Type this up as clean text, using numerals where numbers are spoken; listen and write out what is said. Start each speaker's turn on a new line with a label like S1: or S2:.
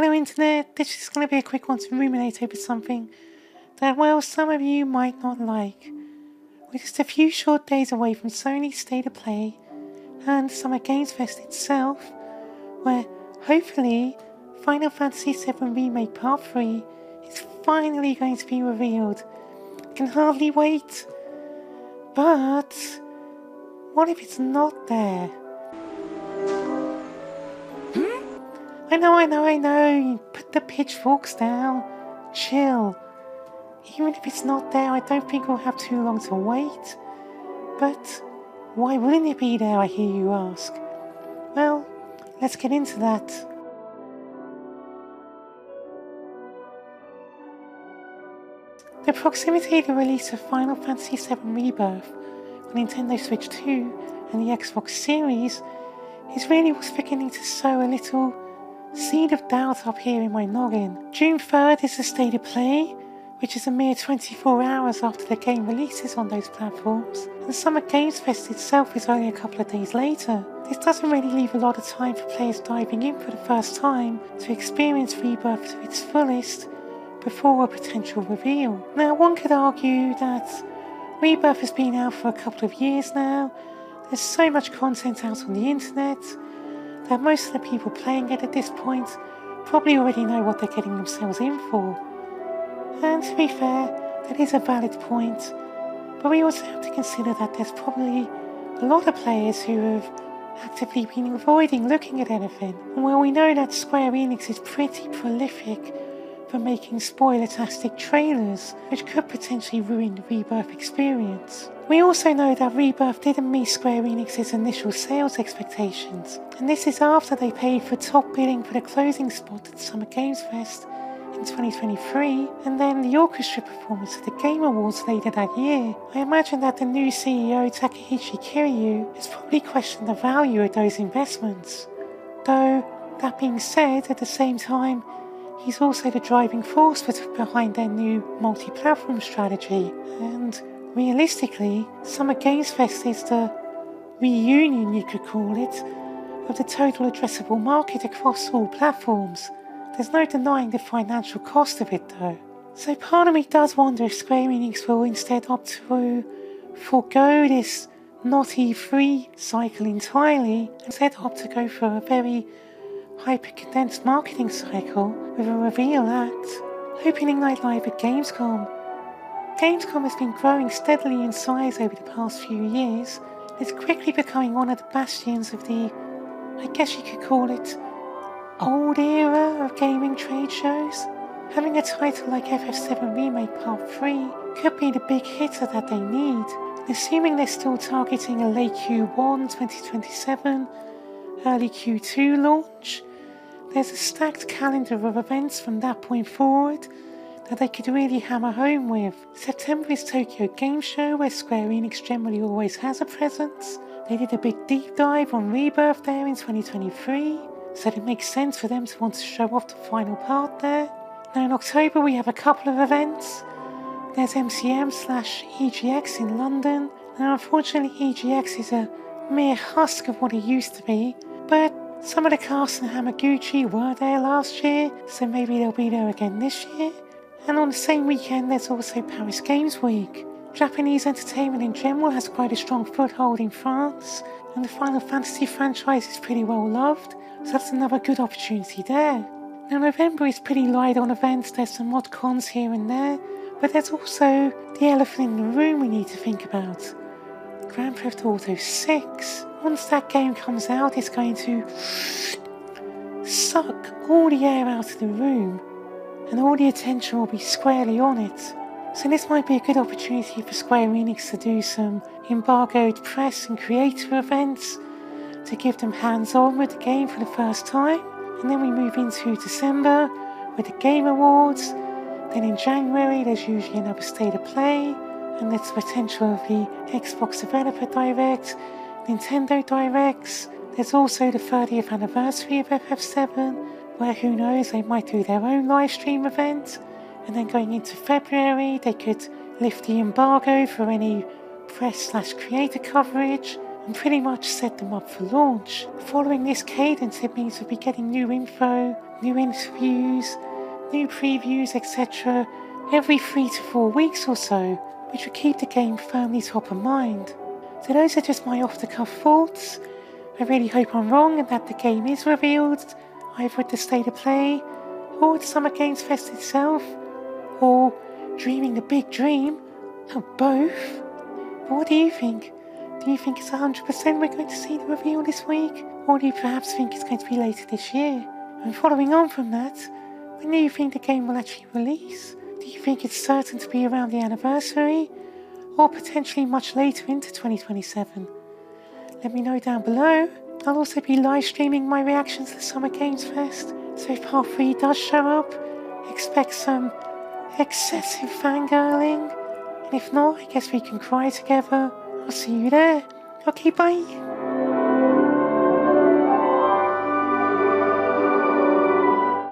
S1: Hello Internet, this is going to be a quick one to ruminate over something that, well, some of you might not like. We're just a few short days away from Sony's State of Play and Summer Games Fest itself, where hopefully Final Fantasy VII Remake Part 3 is finally going to be revealed. I can hardly wait. But what if it's not there? I know, put the pitchforks down, chill. Even if it's not there, I don't think we'll have too long to wait. But why wouldn't it be there, I hear you ask? Well, let's get into that. The proximity of the release of Final Fantasy VII Rebirth on Nintendo Switch 2 and the Xbox Series is really what's beginning to sow a little seed of doubt up here in my noggin. June 3rd is the State of Play, which is a mere 24 hours after the game releases on those platforms, and Summer Games Fest itself is only a couple of days later. This doesn't really leave a lot of time for players diving in for the first time to experience Rebirth to its fullest before a potential reveal. Now, one could argue that Rebirth has been out for a couple of years now. There's so much content out on the internet that most of the people playing it at this point probably already know what they're getting themselves in for. And to be fair, that is a valid point, but we also have to consider that there's probably a lot of players who have actively been avoiding looking at anything. And while we know that Square Enix is pretty prolific for making spoiler-tastic trailers, which could potentially ruin the Rebirth experience, we also know that Rebirth didn't meet Square Enix's initial sales expectations, and this is after they paid for top billing for the closing spot at Summer Games Fest in 2023, and then the orchestra performance at the Game Awards later that year. I imagine that the new CEO Takehiko Kiryu has probably questioned the value of those investments. Though, that being said, at the same time, he's also the driving force behind their new multi-platform strategy, and realistically, Summer Games Fest is the reunion, you could call it, of the total addressable market across all platforms. There's no denying the financial cost of it though. So part of me does wonder if Square Enix will instead opt to forego this not E3 cycle entirely, and instead opt to go for a very hyper-condensed marketing cycle with a reveal at opening night live at Gamescom. Gamescom has been growing steadily in size over the past few years. It's quickly becoming one of the bastions of the, I guess you could call it, old era of gaming trade shows. Having a title like FF7 Remake Part 3 could be the big hitter that they need. Assuming they're still targeting a late Q1 2027, early Q2 launch, there's a stacked calendar of events from that point forward that they could really hammer home with. September is Tokyo Game Show, where Square Enix generally always has a presence. They did a big deep dive on Rebirth there in 2023, so it makes sense for them to want to show off the final part there. Now in October we have a couple of events. There's MCM/EGX in London. Now unfortunately EGX is a mere husk of what it used to be, but some of the cast in Hamaguchi were there last year, so maybe they'll be there again this year. And on the same weekend there's also Paris Games Week. Japanese entertainment in general has quite a strong foothold in France, and the Final Fantasy franchise is pretty well loved, so that's another good opportunity there. Now November is pretty light on events, there's some odd cons here and there, but there's also the elephant in the room we need to think about. Grand Theft Auto 6. Once that game comes out, it's going to suck all the air out of the room, and all the attention will be squarely on it. So this might be a good opportunity for Square Enix to do some embargoed press and creator events to give them hands-on with the game for the first time. And then we move into December with the Game Awards. Then in January there's usually another State of Play, and there's the potential of the Xbox Developer Direct, Nintendo Directs. There's also the 30th anniversary of FF7, where who knows, they might do their own live stream event. And then going into February, they could lift the embargo for any press/creator coverage and pretty much set them up for launch. Following this cadence, it means we'll be getting new info new interviews, new previews, etc. every 3 to 4 weeks or so, which would keep the game firmly top of mind. So those are just my off-the-cuff thoughts. I really hope I'm wrong and that the game is revealed, either at the State of Play, or at Summer Games Fest itself, or dreaming the big dream, or both. But what do you think? Do you think it's 100% we're going to see the reveal this week? Or do you perhaps think it's going to be later this year? And following on from that, when do you think the game will actually release? Do you think it's certain to be around the anniversary? Or potentially much later into 2027? Let me know down below. I'll also be live streaming my reactions to Summer Games Fest, so if Part 3 does show up, expect some excessive fangirling, and if not, I guess we can cry together. I'll see you there. Okay, bye.